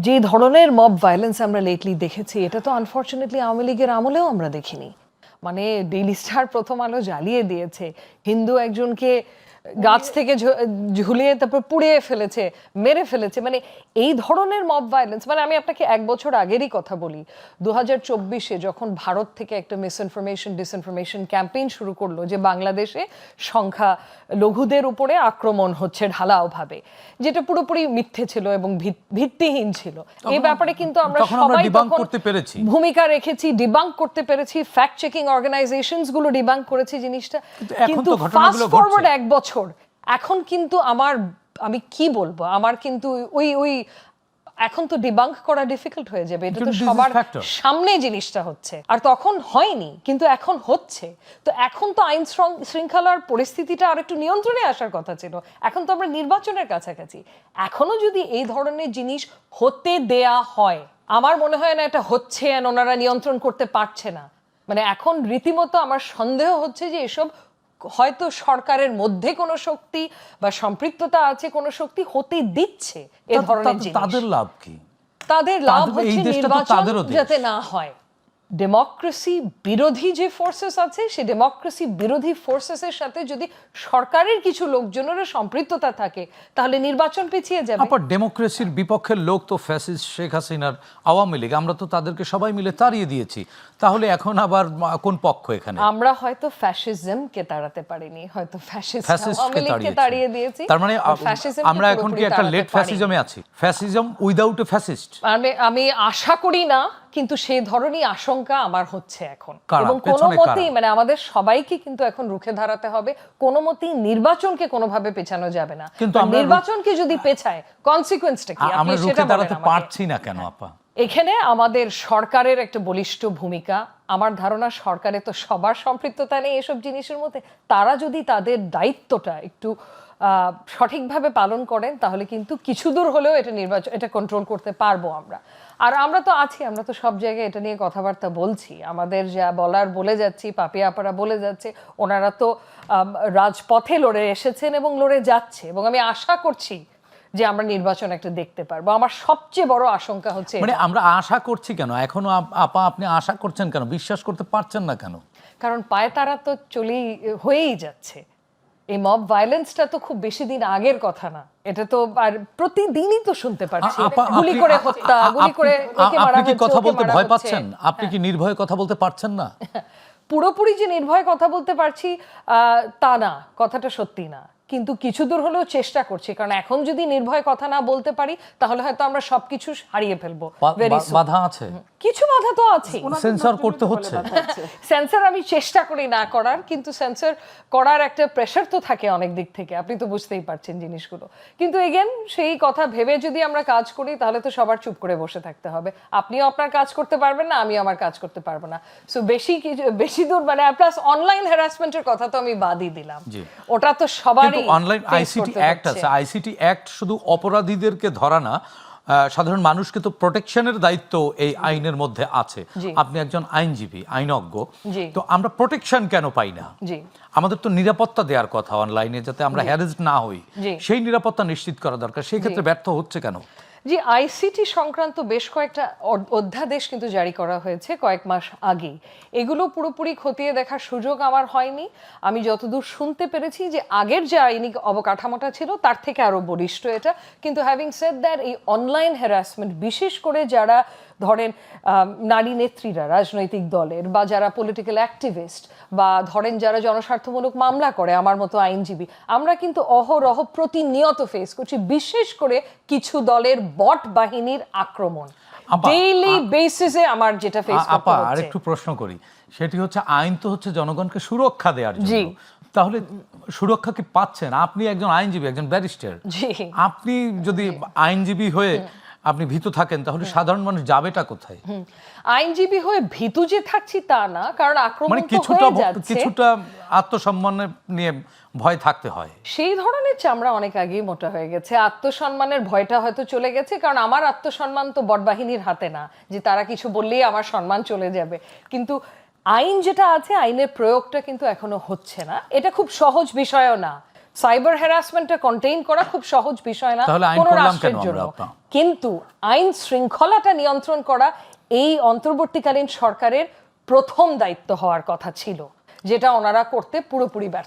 যে ধরনের mob violence আমরা লেটলি দেখেছি, এটা তো আনফর্চুনেটলি আওয়ামী লীগের আমলেও আমরা দেখিনি। মানে ডেইলি স্টার, প্রথম আলো জ্বালিয়ে দিয়েছে, হিন্দু একজনকে গাছ থেকে ঝুলিয়ে তারপর পুড়িয়ে ফেলেছে, মেরে ফেলেছে। মানে এই ধরনের মব ভায়োলেন্স, মানে আমি আপনাকে 1 বছর আগেরই কথা বলি, 2024-এ যখন ভারত থেকে একটা মিসইনফরমেশন ডিসইনফরমেশন ক্যাম্পেইন শুরু করলো যে বাংলাদেশে সংখ্যা লঘুদের উপরে আক্রমণ হচ্ছে ঢালাওভাবে, যেটা পুরোপুরি মিথ্যে ছিল এবং ভিত্তিহীন ছিল। এই ব্যাপারে কিন্তু আমরা সবাই ভূমিকা রেখেছি, ডিবাঙ্ক করতে পেরেছি, ফ্যাক্ট চেকিং অর্গানাইজেশনস গুলো ডিবাঙ্ক করেছে জিনিসটা। কিন্তু ফাস্ট ফরওয়ার্ড 1 বছর এখন কিন্তু আমি কি বলবো, আমার কিন্তু ওই এখন তো ডিবাঙ্ক করা ডিফিকাল্ট হয়ে যাবে। এটা তো সবার সামনে জিনিসটা হচ্ছে, আর তখন হয়নি কিন্তু এখন হচ্ছে। তো এখন তো আইন শৃঙ্খলার পরিস্থিতিটা আর একটু নিয়ন্ত্রণে আসার কথা ছিল। এখন তো আমরা নির্বাচনের কাছাকাছি, এখনো যদি এই ধরনের জিনিস হতে দেয়া হয়, আমার মনে হয় না এটা হচ্ছে, ওনারা নিয়ন্ত্রণ করতে পারছে না। মানে এখন রীতিমতো আমার সন্দেহ হচ্ছে যে এসব হয়তো সরকারের মধ্যে কোনো শক্তি বা সম্পৃক্ততা আছে, কোনো শক্তি হতে দিচ্ছে এ ধরনের জিনিস। তাদের লাভ কি? তাদের লাভ হচ্ছে নির্বাচন যাতে না হয়। ডেমোক্রেসি বিরোধী যে ফোর্সেস আছে, সেই ডেমোক্রেসি বিরোধী ফোর্সেসের সাথে যদি সরকারের কিছু লোকজনেরও সম্পৃক্ততা থাকে, তাহলে নির্বাচন পিছিয়ে যাবে। আবার ডেমোক্রেসির বিপক্ষের লোক তো ফ্যাসিস্ট শেখ হাসিনার আওয়ামী লীগ, আমরা তো তাদেরকে সবাই মিলে তাড়িয়ে দিয়েছি। তাহলে এখন আবার কোন পক্ষ এখানে? আমরা হয়তো ফ্যাসিজমকে তাড়াতে পারিনি, হয়তো ফ্যাসিস্টকে তাড়িয়ে দিয়েছি। তার মানে আমরা এখন কি একটা লেট ফ্যাসিজমে আছি? Fascism without a fascist? আমি আশা করি না, কিন্তু সেই ধরনের আশঙ্কা আমার হচ্ছে এখন। এবং কোনো মতেই, মানে আমাদের সবাইকে কিন্তু এখন রুখে দাঁড়াতে হবে। কোনো মতেই নির্বাচনকে কোনোভাবে পেছানো যাবে না। কিন্তু নির্বাচনকে যদি পেছায়, কনসিকুয়েন্সটা কি? আমরা রুখে দাঁড়াতে পারছি না কেন আপা? এখানে আমাদের সরকারের একটা বলিষ্ঠ ভূমিকা। আমার ধারণা সরকারে তো সবার সম্পৃক্ততা নেই এসব জিনিসের মধ্যে। তারা যদি তাদের দায়িত্বটা একটু সঠিকভাবে পালন করেন, তাহলে কিন্তু কিছু দূর হলেও এটা কন্ট্রোল করতে পারবো আমরা। আর আমরা তো আছি, আমরা তো সব জায়গায় এটা নিয়ে কথাবার্তা বলছি। আমাদের যা বলার বলে যাচ্ছি, পাপিয়া আপারা বলে যাচ্ছে, ওনারা তো রাজপথে লড়ে এসেছেন এবং লড়ে যাচ্ছে, এবং আমি আশা করছি যে আমরা নির্বাচন একটা দেখতে পারবো। আমার সবচেয়ে বড় আশঙ্কা হচ্ছে, মানে আমরা আশা করছি কেন এখনো? আপা, আপনি আশা করছেন কেন? বিশ্বাস করতে পারছেন না কেন? কারণ পায়ে তারা তো হয়েই যাচ্ছে। এই মব ভায়োলেন্সটা তো খুব বেশি দিন আগের কথা না, এটা তো আর প্রতিদিনই তো শুনতে পাচ্ছি, গুলি করে হত্যা, গুলি করে একে মারা হচ্ছে। আপনি কি কথা বলতে ভয় পাচ্ছেন? আপনি কি নির্ভয়ে কথা বলতে পারছেন না? পুরোপুরি যে নির্ভয়ে কথা বলতে পারছি তা না, কথাটা সত্যি না, কিন্তু কিছু দূর হলেও চেষ্টা করছি। কারণ এখন যদি নির্ভয়ে কথা না বলতে পারি, তাহলে হয়তো আমরা সবকিছু হারিয়ে ফেলবো। বাধা আছে, কিছু বাধা তো আছে, সেন্সর করতে হচ্ছে। সেন্সর আমি চেষ্টা করি না করার, কিন্তু সেন্সর করার একটা প্রেশার তো থাকে অনেক দিক থেকে, আপনি তো বুঝতেই পারছেন জিনিসগুলো। কিন্তু এগেন সেই কথা ভেবে যদি আমরা কাজ করি, তাহলে তো সবার চুপ করে বসে থাকতে হবে। আপনিও আপনার কাজ করতে পারবেন না, আমিও আমার কাজ করতে পারবো না। সো বেশি দূর, মানে প্লাস অনলাইন হ্যারাসমেন্টের কথা তো আমি বাদই দিলাম, ওটা তো সবারই। অনলাইন আইসিটি অ্যাক্ট আছে, আইসিটি অ্যাক্ট শুধু অপরাধীদেরকে ধরা না, সাধারণ মানুষকে তো প্রোটেকশনের দায়িত্ব এই আইনের মধ্যে আছে। আপনি একজন আইনজীবী, আইনজ্ঞ, তো আমরা প্রোটেকশন কেন পাই না? আমাদের তো নিরাপত্তা দেওয়ার কথা অনলাইনে, যাতে আমরা হ্যারাসড না হই, সেই নিরাপত্তা নিশ্চিত করা দরকার। সেই ক্ষেত্রে ব্যর্থ হচ্ছে কেন? জি, আইসিটি সংক্রান্ত বেশ কয়েকটা অধ্যাদেশ কিন্তু জারি করা হয়েছে কয়েক মাস আগেই। এগুলো পুরোপুরি খতিয়ে দেখার সুযোগ আমার হয়নি। আমি যতদূর শুনতে পেরেছি যে আগের যে আইনি অবকাঠামোটা ছিল তার থেকে আরো বলিষ্ঠ এটা। কিন্তু হ্যাভিং সেড দ্যাট, এই অনলাইন হ্যারাসমেন্ট, বিশেষ করে যারা ধরেন নারী নেত্রীরা রাজনৈতিক দলের, বা যারা পলিটিক্যাল অ্যাক্টিভিস্ট, বা ধরেন যারা জনস্বার্থমূলক মামলা করে, আমার মতো আইনজীবী, আমরা কিন্তু অহরহ প্রতিনিয়ত ফেস করছি, বিশেষ করে কিছু দলের বট বাহিনীর আক্রমণ ডেইলি বেসিসে আমার যেটা ফেস করতে হচ্ছে। আর একটু প্রশ্ন করি, সেটি হচ্ছে আইন তো হচ্ছে জনগণকে সুরক্ষা দেওয়ার জন্য, তাহলে সুরক্ষা কি পাচ্ছেন? আপনি একজন আইনজীবী, একজন ব্যারিস্টার, আপনি যদি আইনজীবী হয়ে আপনি ভীতু থাকেন, তাহলে সাধারণ মানুষ যাবেটা কোথায়? আইনজীবী হয়ে ভীতু যে থাকছি তা না, কারণ আক্রমণ তো হয়ে যাচ্ছে। কিছুটা আত্মসম্মান নিয়ে ভয় থাকতে হয়। সেই ধরনের চামড়া অনেক আগেই মোটা হয়ে গেছে। আত্মসম্মানের ভয়টা হয়তো চলে গেছে, কারণ আমার আত্মসম্মান তো বটবাহিনীর হাতে না যে তারা কিছু বললেই আমার সম্মান চলে যাবে। কিন্তু আইন যেটা আছে, আইনের প্রয়োগটা কিন্তু এখনো হচ্ছে না। এটা খুব সহজ বিষয়ও না। সাইবার হ্যারাসমেন্টটা কন্টেইন করা খুব সহজ বিষয় না তাহলে আইন কোনো করলাম রাষ্ট্রের কেন জন্য, আমরা? কিন্তু আইন শৃঙ্খলাটা নিয়ন্ত্রণ করা এই অন্তর্বর্তীকালীন সরকারের প্রথম দায়িত্ব হওয়ার কথা ছিল, যেটা ওনারা করতে পুরোপুরি ব্যর্থ।